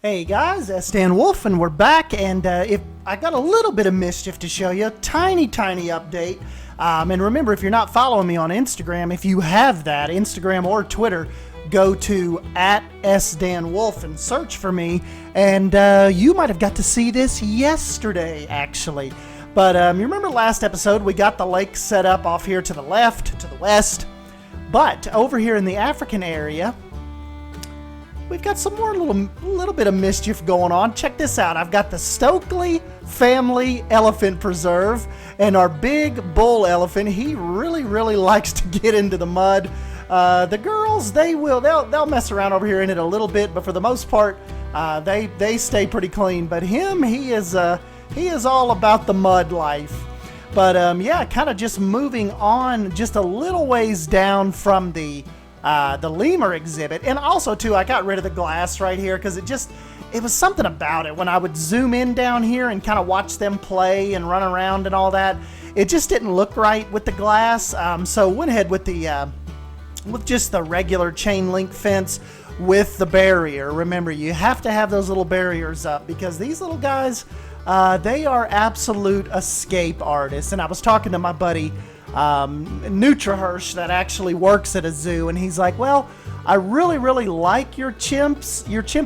Hey guys, that's Dan Wolf, and we're back. And if I got a little bit of mischief to show you, tiny update. And remember, if you're not following me on Instagram, if you have that Instagram or Twitter, go to @SDanWolf and search for me. And you might have got to see this yesterday, actually. But you remember last episode, we got the lake set up off here to the left, to the west. But over here in the African area, we've got some more little bit of mischief going on. Check this out. I've got the Stokley family elephant preserve, and our big bull elephant, he really likes to get into the mud. The girls, they'll mess around over here in it a little bit, but for the most part, they stay pretty clean. But him, he is all about the mud life. But yeah, kind of just moving on just a little ways down from the lemur exhibit. And also too, I got rid of the glass right here because it was something about it when I would zoom in down here and kind of watch them play and run around and all that. It just didn't look right with the glass. So went ahead with with just the regular chain link fence with the barrier. Remember, you have to have those little barriers up because these little guys, they are absolute escape artists. And I was talking to my buddy Nutrihirsch that actually works at a zoo, and he's like, well, I really like your chimp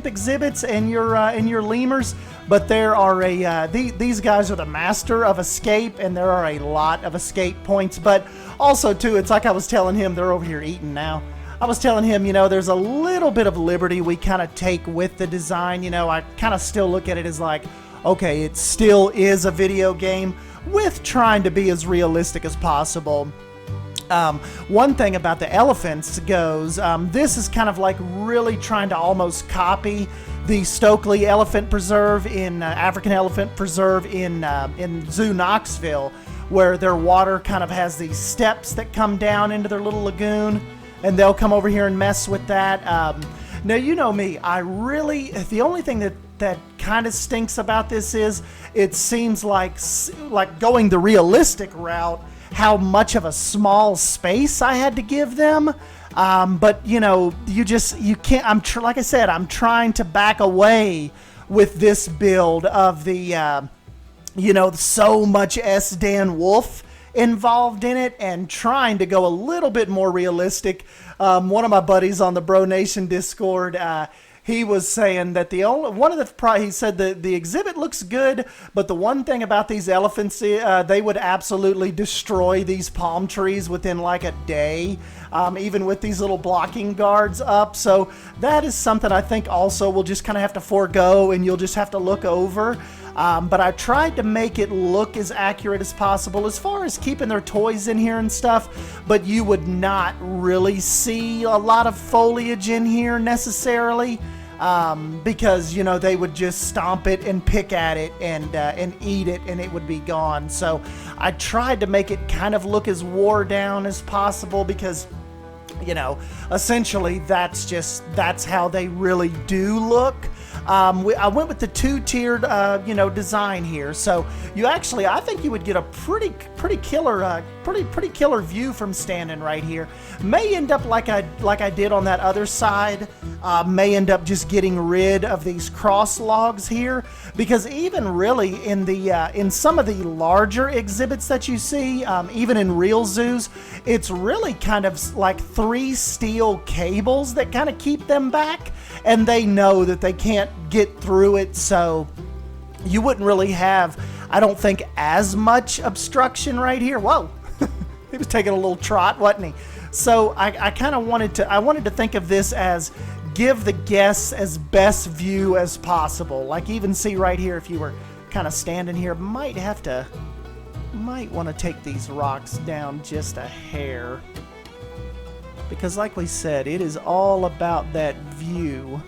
exhibits and your lemurs, but there are these guys are the master of escape, and there are a lot of escape points. But also too, it's like I was telling him, they're over here eating now. I was telling him, there's a little bit of liberty we kind of take with the design. I kind of still look at it as like, okay, it still is a video game with trying to be as realistic as possible. One thing about the elephants goes, this is kind of like really trying to almost copy the Stokley Elephant Preserve in African Elephant Preserve in Zoo Knoxville, where their water kind of has these steps that come down into their little lagoon, and they'll come over here and mess with that. Now, you know me, the only thing that kind of stinks about this is it seems like going the realistic route, how much of a small space I had to give them. But you can't. Like I said, I'm trying to back away with this build of the so much Dan Wolf involved in it, and trying to go a little bit more realistic. One of my buddies on the Bro Nation Discord, he was saying that he said the exhibit looks good, but the one thing about these elephants, they would absolutely destroy these palm trees within like a day, even with these little blocking guards up. So that is something I think also we'll just kind of have to forego, and you'll just have to look over. But I tried to make it look as accurate as possible as far as keeping their toys in here and stuff, but you would not really see a lot of foliage in here necessarily, because they would just stomp it and pick at it and eat it, and it would be gone. So I tried to make it kind of look as wore down as possible because essentially that's how they really do look. I went with the two-tiered, design here. So I think you would get a pretty killer view from standing right here. May end up like I did on that other side. May end up just getting rid of these cross logs here, because even really in some of the larger exhibits that you see, even in real zoos, it's really kind of like 3 steel cables that kind of keep them back, and they know that they can't get through it, so you wouldn't really have, I don't think, as much obstruction right here. Whoa, he was taking a little trot, wasn't he? So I kind of wanted to think of this as give the guests as best view as possible. Like even see right here, if you were kind of standing here, might want to take these rocks down just a hair, because like we said, it is all about that view.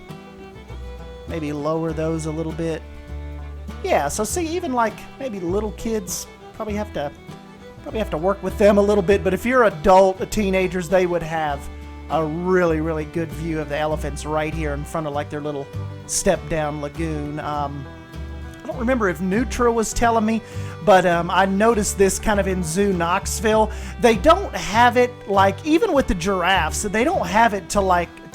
Maybe lower those a little bit. Yeah, so see, even like maybe little kids probably have to work with them a little bit, but if you're adult, teenagers, they would have a really good view of the elephants right here in front of like their little step down lagoon. I don't remember if Nutra was telling me, but I noticed this kind of in Zoo Knoxville. They don't have it like, even with the giraffes, they don't have it to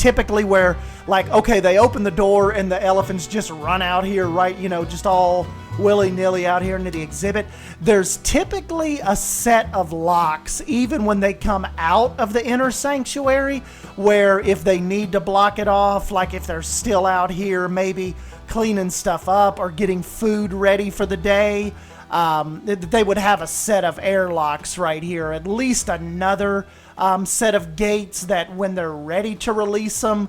typically where, like, okay, they open the door and the elephants just run out here, right, just all willy-nilly out here into the exhibit. There's typically a set of locks even when they come out of the inner sanctuary, where if they need to block it off, like if they're still out here maybe cleaning stuff up or getting food ready for the day, they would have a set of airlocks right here, at least another set of gates that when they're ready to release them,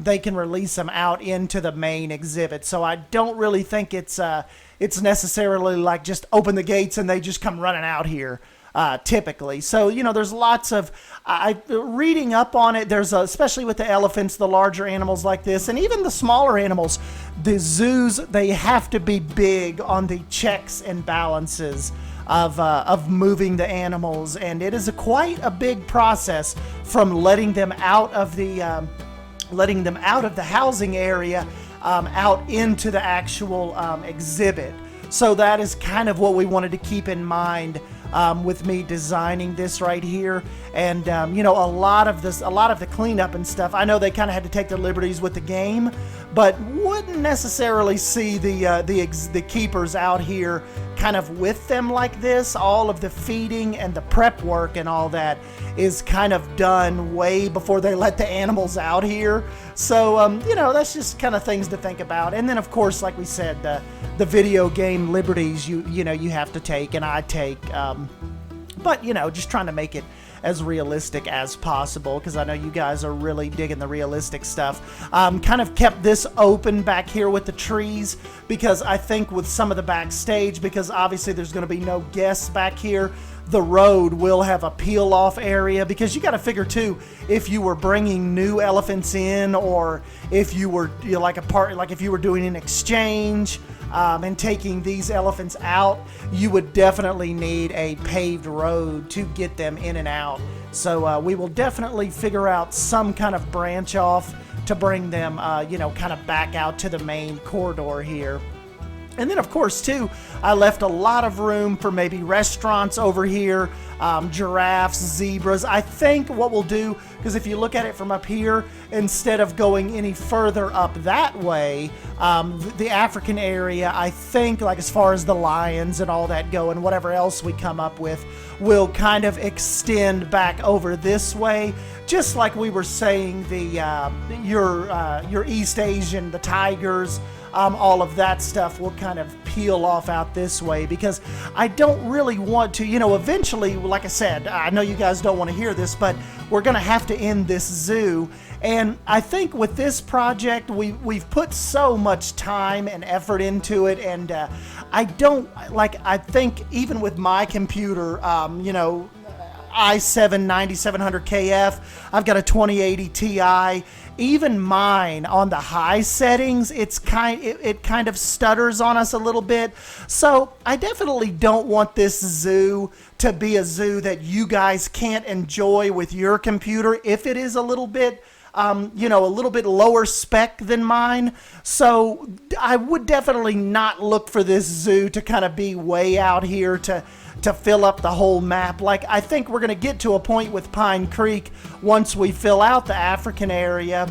they can release them out into the main exhibit. So I don't really think it's necessarily like just open the gates and they just come running out here. Typically. So, there's lots of, reading up on it, there's especially with the elephants, the larger animals like this, and even the smaller animals, the zoos, they have to be big on the checks and balances of moving the animals, and it is quite a big process from letting them out of the housing area out into the actual exhibit. So that is kind of what we wanted to keep in mind with me designing this right here. And a lot of the cleanup and stuff, I know they kind of had to take their liberties with the game, but wouldn't necessarily see the keepers out here kind of with them like this. All of the feeding and the prep work and all that is kind of done way before they let the animals out here. So, that's just kind of things to think about. And then, of course, like we said, the video game liberties you have to take, and I take. But, just trying to make it as realistic as possible, because I know you guys are really digging the realistic stuff. Kind of kept this open back here with the trees, because I think with some of the backstage, because obviously there's going to be no guests back here, the road will have a peel-off area, because you got to figure too, if you were bringing new elephants in, or if you were if you were doing an exchange and taking these elephants out, you would definitely need a paved road to get them in and out. So we will definitely figure out some kind of branch off to bring them, kind of back out to the main corridor here. And then, of course, too, I left a lot of room for maybe restaurants over here, giraffes, zebras. I think what we'll do, because if you look at it from up here, instead of going any further up that way, the African area, I think, like as far as the lions and all that go and whatever else we come up with, will kind of extend back over this way, just like we were saying your East Asian, the tigers, all of that stuff will kind of peel off out this way, because I don't really want to, eventually, like I said, I know you guys don't want to hear this, but we're going to have to end this zoo. And I think with this project, we've put so much time and effort into it, and I think even with my computer, i7 9700KF, I've got a 2080 Ti. Even mine on the high settings, it kind of stutters on us a little bit. So I definitely don't want this zoo to be a zoo that you guys can't enjoy with your computer if it is a little bit a little bit lower spec than mine. So I would definitely not look for this zoo to kind of be way out here to fill up the whole map. Like, I think we're going to get to a point with Pine Creek once we fill out the African area,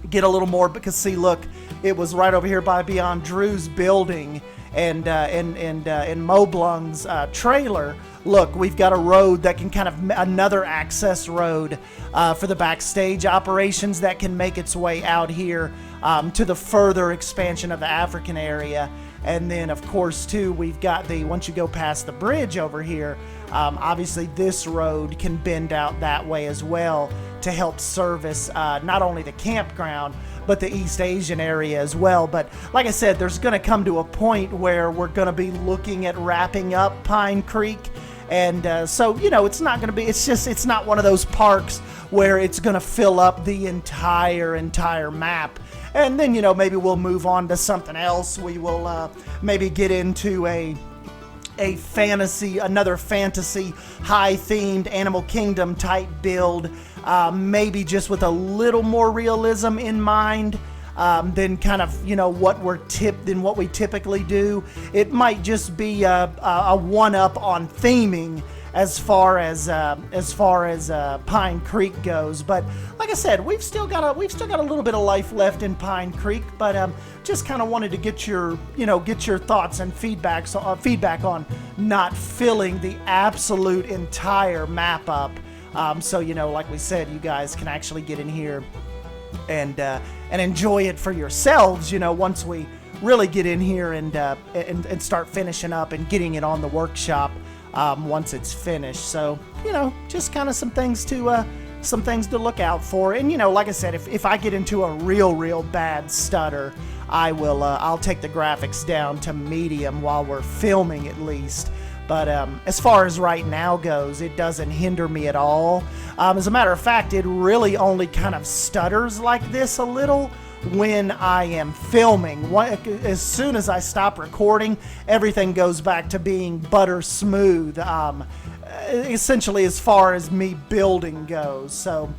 get a little more, because see, look, it was right over here by Beyond Drew's building and Moblung's trailer. Look, we've got a road that can kind of, another access road for the backstage operations that can make its way out here to the further expansion of the African area. And then, of course, too, we've got once you go past the bridge over here, obviously this road can bend out that way as well to help service not only the campground, but the East Asian area as well. But like I said, there's going to come to a point where we're going to be looking at wrapping up Pine Creek. And so, it's not going to be, it's not one of those parks where it's going to fill up the entire map. And then, maybe we'll move on to something else. We will maybe get into another fantasy, high-themed Animal Kingdom type build, maybe just with a little more realism in mind than kind of, what we typically do. It might just be a one-up on theming Pine Creek goes. But like I said, we've still got a little bit of life left in Pine Creek. But just kind of wanted to get your thoughts and feedback on not filling the absolute entire map up. So like we said, you guys can actually get in here and enjoy it for yourselves. Once we really get in here and start finishing up and getting it on the workshop once it's finished. So just kind of some things to look out for. And like I said, if I get into a real bad stutter, I'll take the graphics down to medium while we're filming at least. But as far as right now goes, it doesn't hinder me at all. As a matter of fact, it really only kind of stutters like this a little when I am filming. As soon as I stop recording, everything goes back to being butter smooth, essentially as far as me building goes. So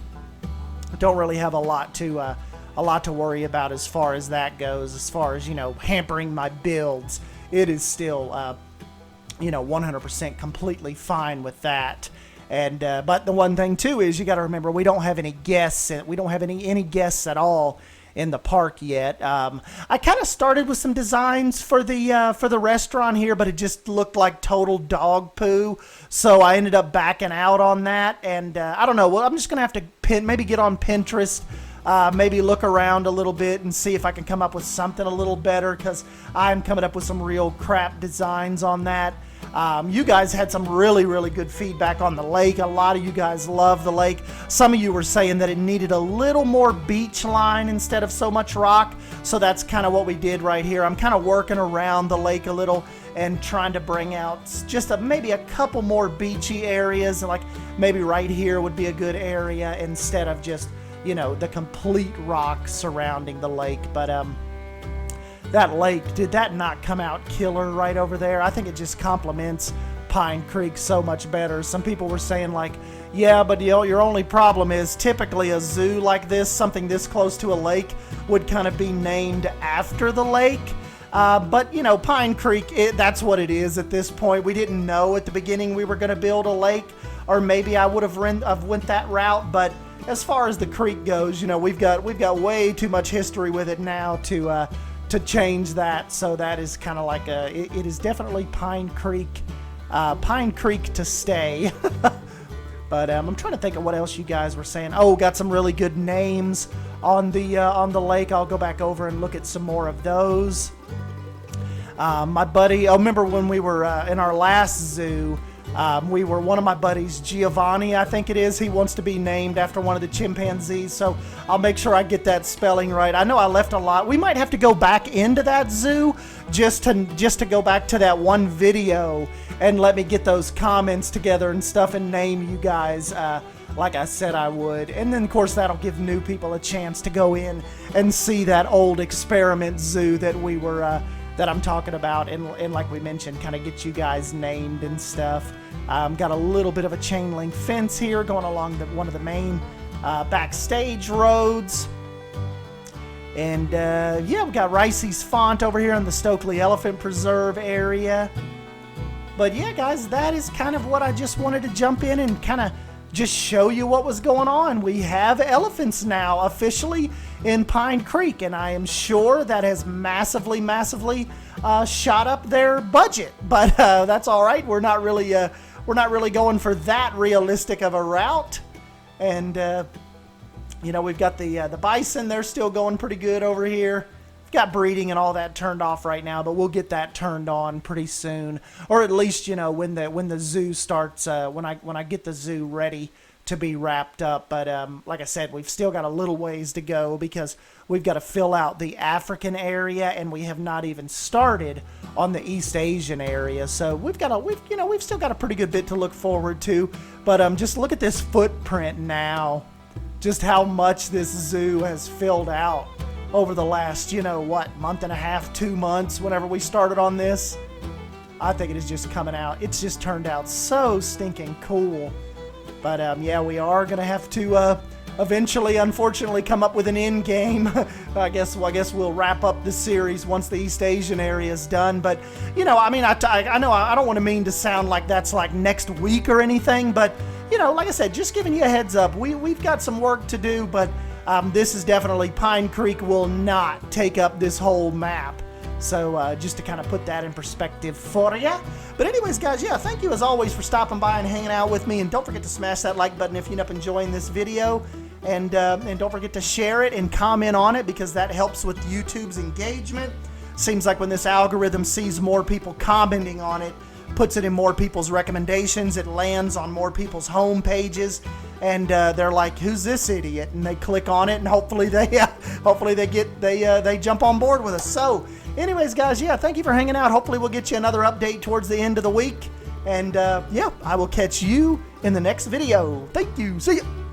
I don't really have a lot to worry about as far as that goes. As far as hampering my builds, it is still 100% completely fine with that. And but the one thing too is you got to remember, we don't have any guests. We don't have any guests at all in the park yet. I kind of started with some designs for the restaurant here, but it just looked like total dog poo, so I ended up backing out on that. And I don't know. Well, I'm just gonna have to maybe get on Pinterest. Maybe look around a little bit and see if I can come up with something a little better, because I'm coming up with some real crap designs on that. You guys had some really good feedback on the lake. A lot of you guys love the lake. Some of you were saying that it needed a little more beach line instead of so much rock. So that's kind of what we did right here. I'm kind of working around the lake a little and trying to bring out just maybe a couple more beachy areas. Like maybe right here would be a good area instead of just the complete rock surrounding the lake. But that lake, did that not come out killer right over there? I think it just complements Pine Creek so much better. Some people were saying like, yeah, but your only problem is typically a zoo like this, something this close to a lake, would kind of be named after the lake. But Pine Creek, that's what it is at this point. We didn't know at the beginning we were going to build a lake, or maybe I would have went that route. But as far as the creek goes, we've got way too much history with it now to change that. So that is kind of like it is definitely Pine Creek to stay. But I'm trying to think of what else you guys were saying. Oh, got some really good names on the lake. I'll go back over and look at some more of those. My buddy, remember when we were in our last zoo, one of my buddies, Giovanni, I think it is, he wants to be named after one of the chimpanzees, so I'll make sure I get that spelling right. I know I left a lot. We might have to go back into that zoo just to go back to that one video and let me get those comments together and stuff and name you guys like I said I would. And then, of course, that'll give new people a chance to go in and see that old experiment zoo that we were that I'm talking about, and like we mentioned, kind of get you guys named and stuff. Got a little bit of a chain link fence here going along one of the main backstage roads. And yeah, we got Ricey's Font over here in the Stokley Elephant Preserve area. But yeah, guys, that is kind of what I just wanted to jump in and kind of just show you what was going on. We have elephants now officially in Pine Creek, and I am sure that has massively shot up their budget. But that's all right. We're not really going for that realistic of a route. And we've got the bison. They're still going pretty good over here. We've got breeding and all that turned off right now, but we'll get that turned on pretty soon, or at least when the zoo starts. When I get the zoo ready to be wrapped up. But like I said, we've still got a little ways to go because we've got to fill out the African area, and we have not even started on the East Asian area. So we've still got a pretty good bit to look forward to. But just look at this footprint now, just how much this zoo has filled out over the last month and a half, 2 months. Whenever we started on this, I think it is just coming out. It's just turned out so stinking cool. But yeah, we are gonna have to eventually, unfortunately, come up with an end game. I guess we'll wrap up the series once the East Asian area is done. But, you know, I mean, I know I don't want to mean to sound like that's like next week or anything, but, you know, like I said, just giving you a heads up. We've got some work to do, but this is definitely, Pine Creek will not take up this whole map. So just to kind of put that in perspective for you. But anyways, guys, yeah, thank you as always for stopping by and hanging out with me. And don't forget to smash that like button if you end up enjoying this video. And don't forget to share it and comment on it, because that helps with YouTube's engagement. Seems like when this algorithm sees more people commenting on it, puts it in more people's recommendations, it lands on more people's home pages, and they're like, "Who's this idiot?" And they click on it, and hopefully they jump on board with us. So, anyways, guys, yeah, thank you for hanging out. Hopefully we'll get you another update towards the end of the week, and yeah, I will catch you in the next video. Thank you. See ya.